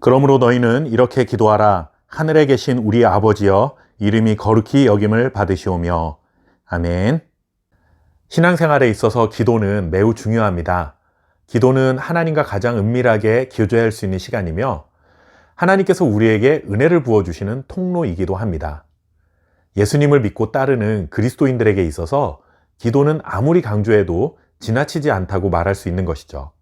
그러므로 너희는 이렇게 기도하라. 하늘에 계신 우리 아버지여, 이름이 거룩히 여김을 받으시오며. 아멘. 신앙생활에 있어서 기도는 매우 중요합니다. 기도는 하나님과 가장 은밀하게 교제할 수 있는 시간이며 하나님께서 우리에게 은혜를 부어주시는 통로이기도 합니다. 예수님을 믿고 따르는 그리스도인들에게 있어서 기도는 아무리 강조해도 지나치지 않다고 말할 수 있는 것이죠.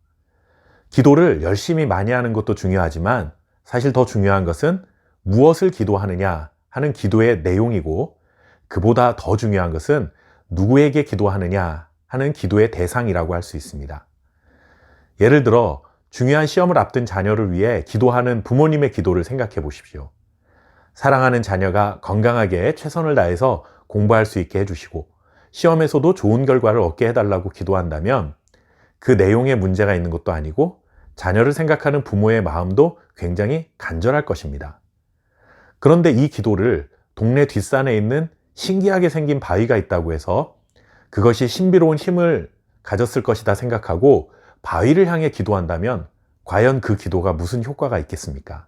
기도를 열심히 많이 하는 것도 중요하지만 사실 더 중요한 것은 무엇을 기도하느냐 하는 기도의 내용이고, 그보다 더 중요한 것은 누구에게 기도하느냐 하는 기도의 대상이라고 할 수 있습니다. 예를 들어 중요한 시험을 앞둔 자녀를 위해 기도하는 부모님의 기도를 생각해 보십시오. 사랑하는 자녀가 건강하게 최선을 다해서 공부할 수 있게 해주시고 시험에서도 좋은 결과를 얻게 해달라고 기도한다면 그 내용에 문제가 있는 것도 아니고 자녀를 생각하는 부모의 마음도 굉장히 간절할 것입니다. 그런데 이 기도를 동네 뒷산에 있는 신기하게 생긴 바위가 있다고 해서 그것이 신비로운 힘을 가졌을 것이다 생각하고 바위를 향해 기도한다면 과연 그 기도가 무슨 효과가 있겠습니까?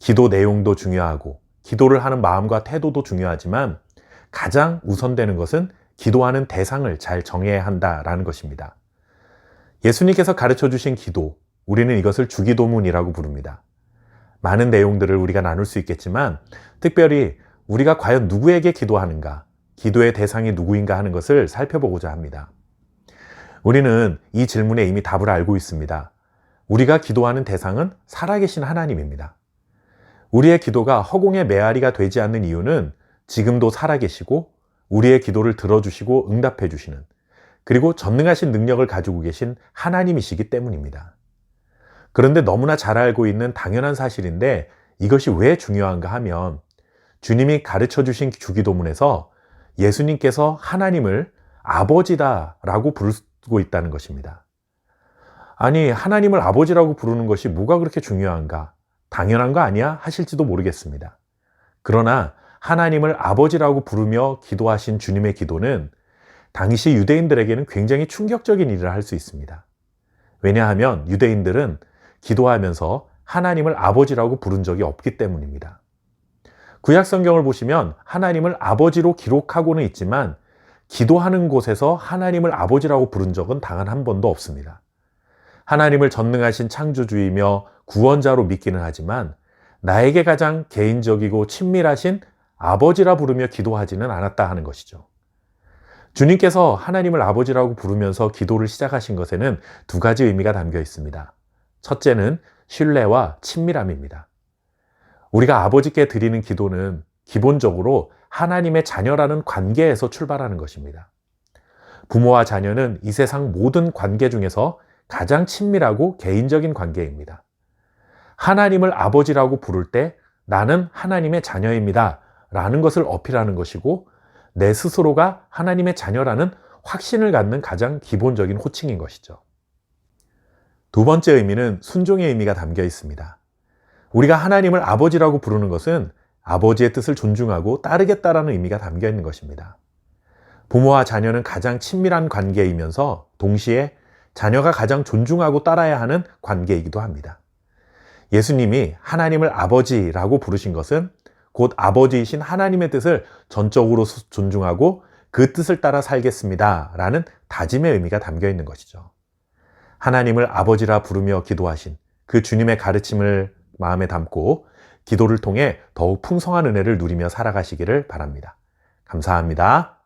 기도 내용도 중요하고 기도를 하는 마음과 태도도 중요하지만 가장 우선되는 것은 기도하는 대상을 잘 정해야 한다라는 것입니다. 예수님께서 가르쳐 주신 기도, 우리는 이것을 주기도문이라고 부릅니다. 많은 내용들을 우리가 나눌 수 있겠지만 특별히 우리가 과연 누구에게 기도하는가, 기도의 대상이 누구인가 하는 것을 살펴보고자 합니다. 우리는 이 질문에 이미 답을 알고 있습니다. 우리가 기도하는 대상은 살아계신 하나님입니다. 우리의 기도가 허공의 메아리가 되지 않는 이유는 지금도 살아계시고 우리의 기도를 들어주시고 응답해 주시는, 그리고 전능하신 능력을 가지고 계신 하나님이시기 때문입니다. 그런데 너무나 잘 알고 있는 당연한 사실인데 이것이 왜 중요한가 하면 주님이 가르쳐 주신 주기도문에서 예수님께서 하나님을 아버지다라고 부르고 있다는 것입니다. 아니, 하나님을 아버지라고 부르는 것이 뭐가 그렇게 중요한가? 당연한 거 아니야? 하실지도 모르겠습니다. 그러나 하나님을 아버지라고 부르며 기도하신 주님의 기도는 당시 유대인들에게는 굉장히 충격적인 일을 할 수 있습니다. 왜냐하면 유대인들은 기도하면서 하나님을 아버지라고 부른 적이 없기 때문입니다. 구약 성경을 보시면 하나님을 아버지로 기록하고는 있지만 기도하는 곳에서 하나님을 아버지라고 부른 적은 단 한 번도 없습니다. 하나님을 전능하신 창조주이며 구원자로 믿기는 하지만 나에게 가장 개인적이고 친밀하신 아버지라 부르며 기도하지는 않았다 하는 것이죠. 주님께서 하나님을 아버지라고 부르면서 기도를 시작하신 것에는 두 가지 의미가 담겨 있습니다. 첫째는 신뢰와 친밀함입니다. 우리가 아버지께 드리는 기도는 기본적으로 하나님의 자녀라는 관계에서 출발하는 것입니다. 부모와 자녀는 이 세상 모든 관계 중에서 가장 친밀하고 개인적인 관계입니다. 하나님을 아버지라고 부를 때 나는 하나님의 자녀입니다 라는 것을 어필하는 것이고, 내 스스로가 하나님의 자녀라는 확신을 갖는 가장 기본적인 호칭인 것이죠. 두 번째 의미는 순종의 의미가 담겨 있습니다. 우리가 하나님을 아버지라고 부르는 것은 아버지의 뜻을 존중하고 따르겠다라는 의미가 담겨 있는 것입니다. 부모와 자녀는 가장 친밀한 관계이면서 동시에 자녀가 가장 존중하고 따라야 하는 관계이기도 합니다. 예수님이 하나님을 아버지라고 부르신 것은 곧 아버지이신 하나님의 뜻을 전적으로 존중하고 그 뜻을 따라 살겠습니다 라는 다짐의 의미가 담겨 있는 것이죠. 하나님을 아버지라 부르며 기도하신 그 주님의 가르침을 마음에 담고 기도를 통해 더욱 풍성한 은혜를 누리며 살아가시기를 바랍니다. 감사합니다.